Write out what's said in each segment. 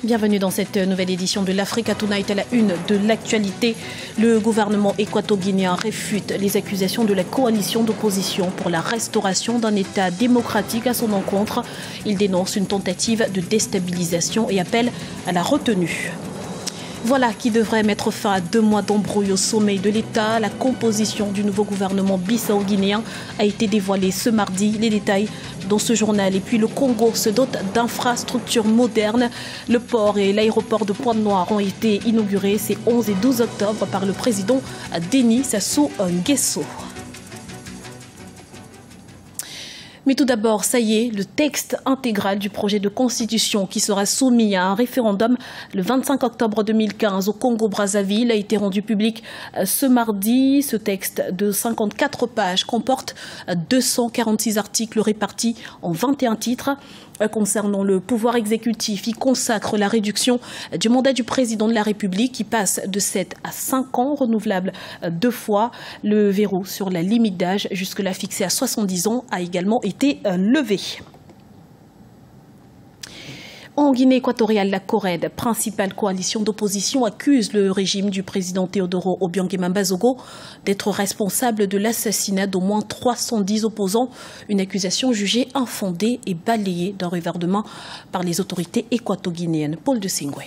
Bienvenue dans cette nouvelle édition de l'Africa Tonight à la une de l'actualité. Le gouvernement équato-guinéen réfute les accusations de la coalition d'opposition pour la restauration d'un État démocratique à son encontre. Il dénonce une tentative de déstabilisation et appelle à la retenue. Voilà qui devrait mettre fin à 2 mois d'embrouille au sommet de l'État. La composition du nouveau gouvernement bissau-guinéen a été dévoilée ce mardi. Les détails dans ce journal. Et puis le Congo se dote d'infrastructures modernes. Le port et l'aéroport de Pointe-Noire ont été inaugurés ces 11 et 12 octobre par le président Denis Sassou Nguesso. Mais tout d'abord, ça y est, le texte intégral du projet de constitution qui sera soumis à un référendum le 25 octobre 2015 au Congo-Brazzaville a été rendu public ce mardi. Ce texte de 54 pages comporte 246 articles répartis en 21 titres. Concernant le pouvoir exécutif, il consacre la réduction du mandat du président de la République qui passe de 7 à 5 ans, renouvelable 2 fois. Le verrou sur la limite d'âge, jusque-là fixé à 70 ans, a également été levé. En Guinée équatoriale, la CORED, principale coalition d'opposition, accuse le régime du président Teodoro Obiang Bazogo d'être responsable de l'assassinat d'au moins 310 opposants. Une accusation jugée infondée et balayée d'un revers de main par les autorités équato-guinéennes. Paul de Singwe.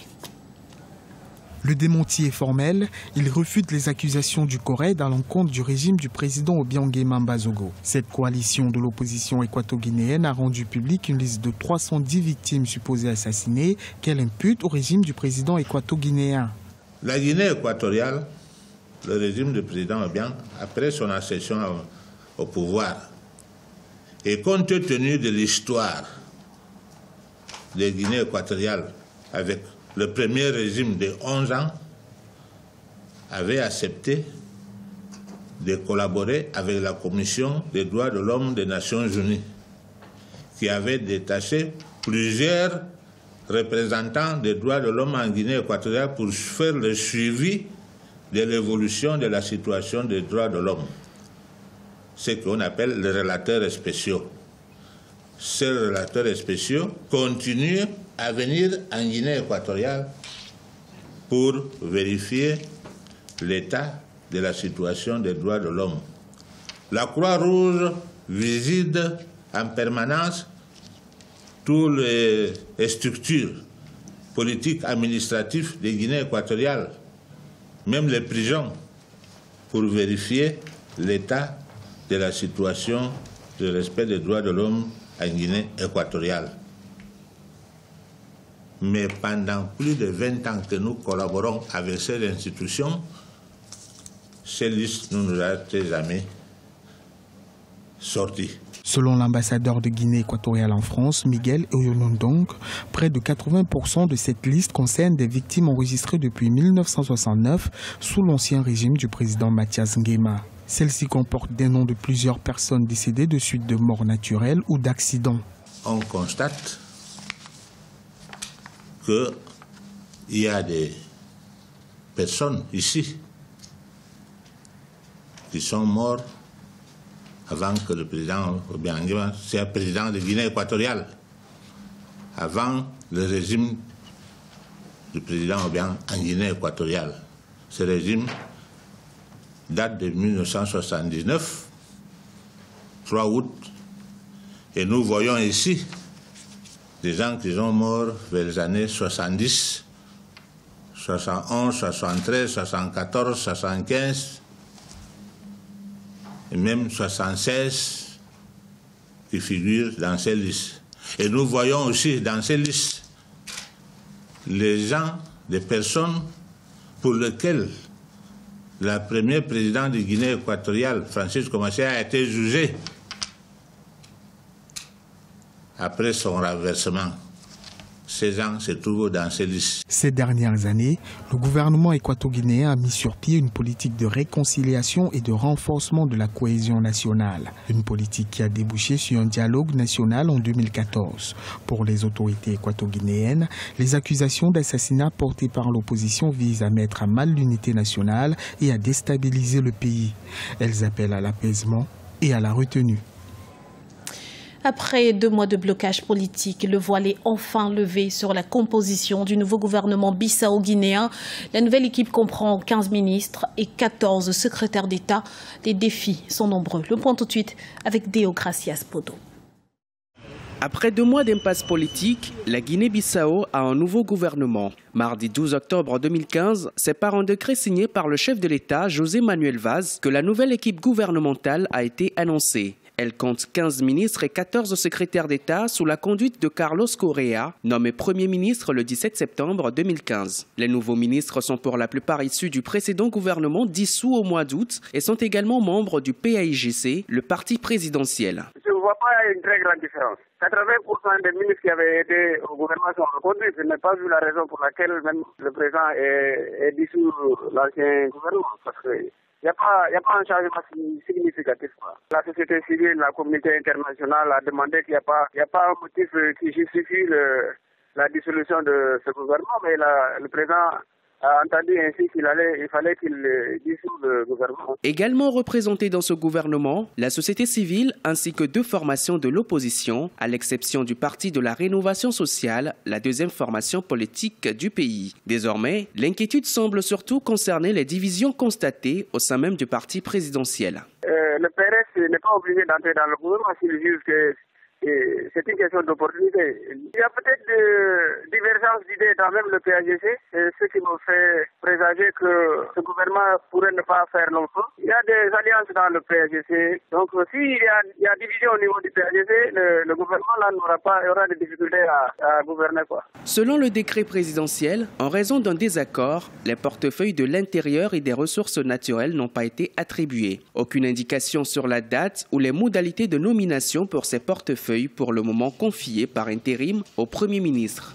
Le démenti est formel, il refute les accusations du CORED à l'encontre du régime du président Obiang Bazogo. Cette coalition de l'opposition équato-guinéenne a rendu publique une liste de 310 victimes supposées assassinées qu'elle impute au régime du président équato-guinéen. La Guinée équatoriale, le régime du président Obiang, après son accession au pouvoir, et compte tenu de l'histoire de Guinée équatoriale avec le premier régime de 11 ans, avait accepté de collaborer avec la Commission des droits de l'homme des Nations Unies, qui avait détaché plusieurs représentants des droits de l'homme en Guinée équatoriale pour faire le suivi de l'évolution de la situation des droits de l'homme, ce qu'on appelle les relateurs spéciaux. Ces relateurs spéciaux continuent à venir en Guinée équatoriale pour vérifier l'état de la situation des droits de l'homme. La Croix-Rouge visite en permanence toutes les structures politiques administratives de Guinée équatoriale, même les prisons, pour vérifier l'état de la situation de respect des droits de l'homme en Guinée équatoriale. Mais pendant plus de 20 ans que nous collaborons avec ces institutions, ces listes ne nous ont jamais sorties. Selon l'ambassadeur de Guinée équatoriale en France, Miguel Oyonondong, près de 80% de cette liste concerne des victimes enregistrées depuis 1969 sous l'ancien régime du président Mathias Nguema. Celle-ci comporte des noms de plusieurs personnes décédées de suite de morts naturelles ou d'accidents. On constate qu'il y a des personnes ici qui sont mortes avant que le président Obiang soit président de Guinée équatoriale, avant le régime du président Obiang en Guinée équatoriale. Ce régime date de 1979, 3 août, et nous voyons ici des gens qui sont morts vers les années 70, 71, 73, 74, 75, et même 76 qui figurent dans ces listes. Et nous voyons aussi dans ces listes les gens, des personnes pour lesquelles le premier président de Guinée équatoriale, Francis Comacé, a été jugé après son renversement. Ces gens se trouvent dans ces listes. Ces dernières années, le gouvernement équato-guinéen a mis sur pied une politique de réconciliation et de renforcement de la cohésion nationale. Une politique qui a débouché sur un dialogue national en 2014. Pour les autorités équato-guinéennes, les accusations d'assassinat portées par l'opposition visent à mettre à mal l'unité nationale et à déstabiliser le pays. Elles appellent à l'apaisement et à la retenue. Après 2 mois de blocage politique, le voile est enfin levé sur la composition du nouveau gouvernement bissau-guinéen. La nouvelle équipe comprend 15 ministres et 14 secrétaires d'État. Les défis sont nombreux. Le point tout de suite avec Deogracias Podo. Après 2 mois d'impasse politique, la Guinée-Bissau a un nouveau gouvernement. Mardi 12 octobre 2015, c'est par un décret signé par le chef de l'État, José Manuel Vaz, que la nouvelle équipe gouvernementale a été annoncée. Elle compte 15 ministres et 14 secrétaires d'État sous la conduite de Carlos Correa, nommé Premier ministre le 17 septembre 2015. Les nouveaux ministres sont pour la plupart issus du précédent gouvernement dissous au mois d'août et sont également membres du PAIGC, le parti présidentiel. Je ne vois pas une très grande différence. 80% des ministres qui avaient aidé au gouvernement sont reconduits. Je n'ai pas vu la raison pour laquelle même le président est dissous l'ancien gouvernement. Parce que il n'y a pas un changement significatif. La société civile, la communauté internationale a demandé qu'il n'y a pas un motif qui justifie la dissolution de ce gouvernement, mais le président a entendu ainsi qu'il fallait qu'il dissout le gouvernement. Également représentés dans ce gouvernement, la société civile ainsi que 2 formations de l'opposition, à l'exception du Parti de la Rénovation sociale, la deuxième formation politique du pays. Désormais, l'inquiétude semble surtout concerner les divisions constatées au sein même du parti présidentiel. Le PRS n'est pas obligé d'entrer dans le gouvernement s'il juge que c'est une question d'opportunité. Il y a peut-être des divergences d'idées dans même le PAIGC, c'est ce qui me fait présager que ce gouvernement pourrait ne pas faire long feu. Il y a des alliances dans le PAIGC, donc s'il y a division au niveau du PAIGC, le gouvernement là aura des difficultés à gouverner, quoi. Selon le décret présidentiel, en raison d'un désaccord, les portefeuilles de l'intérieur et des ressources naturelles n'ont pas été attribués. Aucune indication sur la date ou les modalités de nomination pour ces portefeuilles pour le moment confiés par intérim au Premier ministre.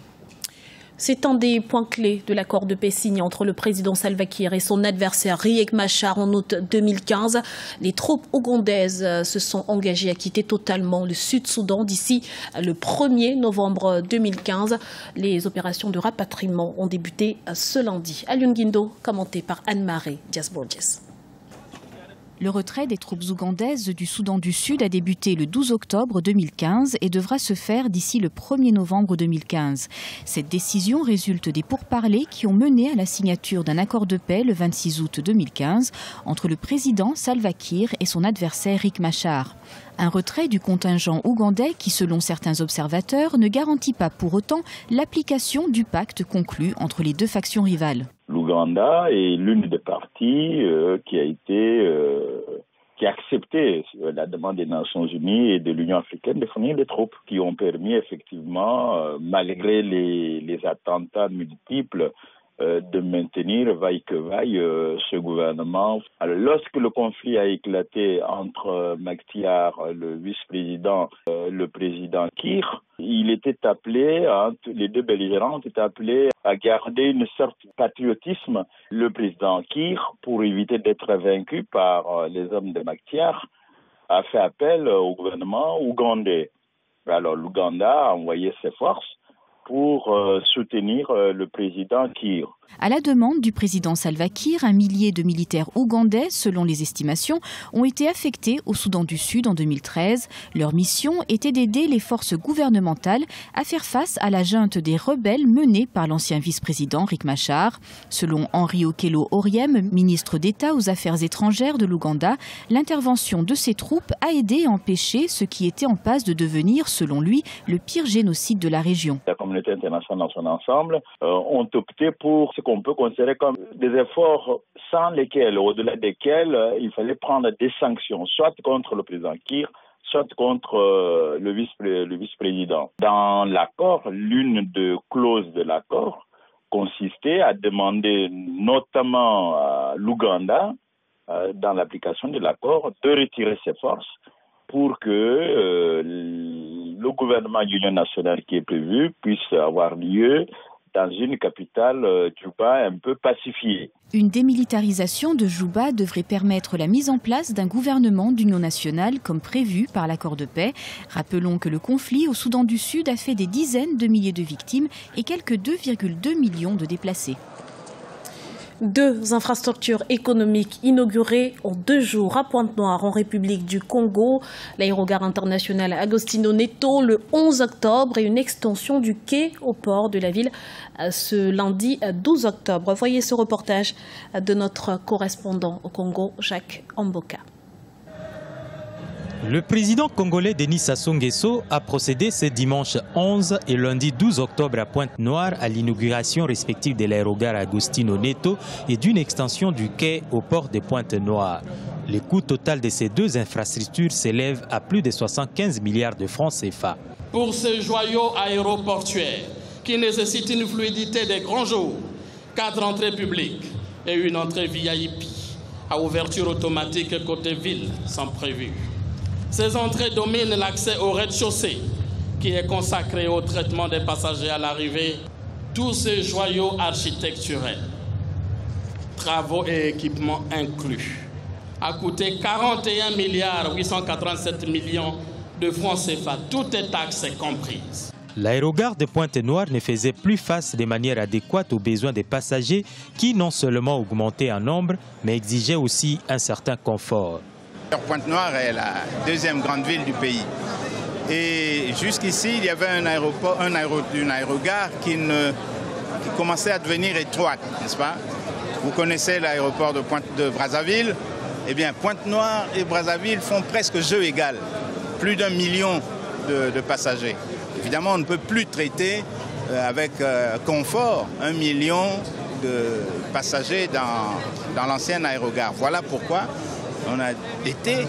C'est un des points clés de l'accord de paix signé entre le président Salva Kiir et son adversaire Riek Machar en août 2015. Les troupes ougandaises se sont engagées à quitter totalement le Sud-Soudan d'ici le 1er novembre 2015. Les opérations de rapatriement ont débuté ce lundi. Alioune Guindo, commenté par Anne-Marie Dias-Borges. Le retrait des troupes ougandaises du Soudan du Sud a débuté le 12 octobre 2015 et devra se faire d'ici le 1er novembre 2015. Cette décision résulte des pourparlers qui ont mené à la signature d'un accord de paix le 26 août 2015 entre le président Salva Kiir et son adversaire Riek Machar. Un retrait du contingent ougandais qui, selon certains observateurs, ne garantit pas pour autant l'application du pacte conclu entre les 2 factions rivales. L'Ouganda est l'une des parties qui a accepté la demande des Nations Unies et de l'Union africaine de fournir des troupes qui ont permis effectivement, malgré les attentats multiples, de maintenir vaille que vaille ce gouvernement. Alors, lorsque le conflit a éclaté entre Machar, le vice-président, le président Kiir, il était appelé, les 2 belligérants étaient appelés à garder une sorte de patriotisme. Le président Kiir, pour éviter d'être vaincu par les hommes de Machar, a fait appel au gouvernement ougandais. Alors l'Ouganda a envoyé ses forces pour soutenir le président Kiir. À la demande du président Salva Kiir, 1 millier de militaires ougandais, selon les estimations, ont été affectés au Soudan du Sud en 2013. Leur mission était d'aider les forces gouvernementales à faire face à la junte des rebelles menée par l'ancien vice-président Riek Machar. Selon Henry Okello Oryem, ministre d'État aux Affaires étrangères de l'Ouganda, l'intervention de ces troupes a aidé à empêcher ce qui était en passe de devenir, selon lui, le pire génocide de la région. La communauté internationale dans son ensemble ont opté pour ce qu'on peut considérer comme des efforts sans lesquels, au-delà desquels, il fallait prendre des sanctions, soit contre le président Kiir, soit contre le vice-président. Dans l'accord, l'une des clauses de l'accord consistait à demander notamment à l'Ouganda, dans l'application de l'accord, de retirer ses forces pour que le gouvernement d'union nationale qui est prévu puisse avoir lieu dans une capitale Djouba un peu pacifiée. Une démilitarisation de Djouba devrait permettre la mise en place d'un gouvernement d'union nationale comme prévu par l'accord de paix. Rappelons que le conflit au Soudan du Sud a fait des dizaines de milliers de victimes et quelques 2,2 millions de déplacés. 2 infrastructures économiques inaugurées en 2 jours à Pointe-Noire en République du Congo. L'aérogare international Agostinho Neto le 11 octobre et une extension du quai au port de la ville ce lundi 12 octobre. Voyez ce reportage de notre correspondant au Congo, Jacques Amboka. Le président congolais Denis Sassou Nguesso a procédé ce dimanche 11 et lundi 12 octobre à Pointe-Noire à l'inauguration respective de l'aérogare Agostinho Neto et d'une extension du quai au port de Pointe-Noire. Le coût total de ces 2 infrastructures s'élève à plus de 75 milliards de francs CFA. Pour ce joyau aéroportuaire qui nécessite une fluidité des grands jours, 4 entrées publiques et une entrée VIP à ouverture automatique côté ville sont prévues. Ces entrées dominent l'accès au rez-de-chaussée qui est consacré au traitement des passagers à l'arrivée. Tous ces joyaux architecturels, travaux et équipements inclus, a coûté 41 milliards 887 millions de francs CFA, toutes les taxes comprises. L'aérogare de Pointe-Noire ne faisait plus face de manière adéquate aux besoins des passagers qui non seulement augmentaient en nombre, mais exigeaient aussi un certain confort. Pointe-Noire est la 2e grande ville du pays. Et jusqu'ici, il y avait une aérogare qui commençait à devenir étroite, n'est-ce pas? Vous connaissez l'aéroport de Brazzaville. Eh bien, Pointe-Noire et Brazzaville font presque jeu égal. Plus d'1 million de passagers. Évidemment, on ne peut plus traiter avec confort 1 million de passagers dans l'ancienne aérogare. Voilà pourquoi on a été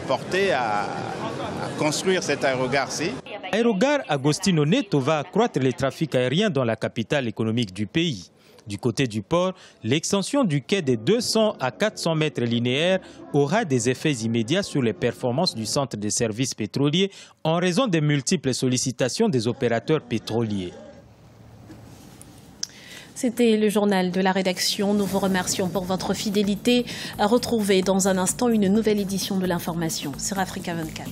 porté à construire cette aérogare-ci. L'aérogare Agostinho Neto va accroître le trafic aérien dans la capitale économique du pays. Du côté du port, l'extension du quai de 200 à 400 mètres linéaires aura des effets immédiats sur les performances du centre de services pétroliers en raison des multiples sollicitations des opérateurs pétroliers. C'était le journal de la rédaction. Nous vous remercions pour votre fidélité. Retrouvez dans un instant une nouvelle édition de l'information sur Africa 24.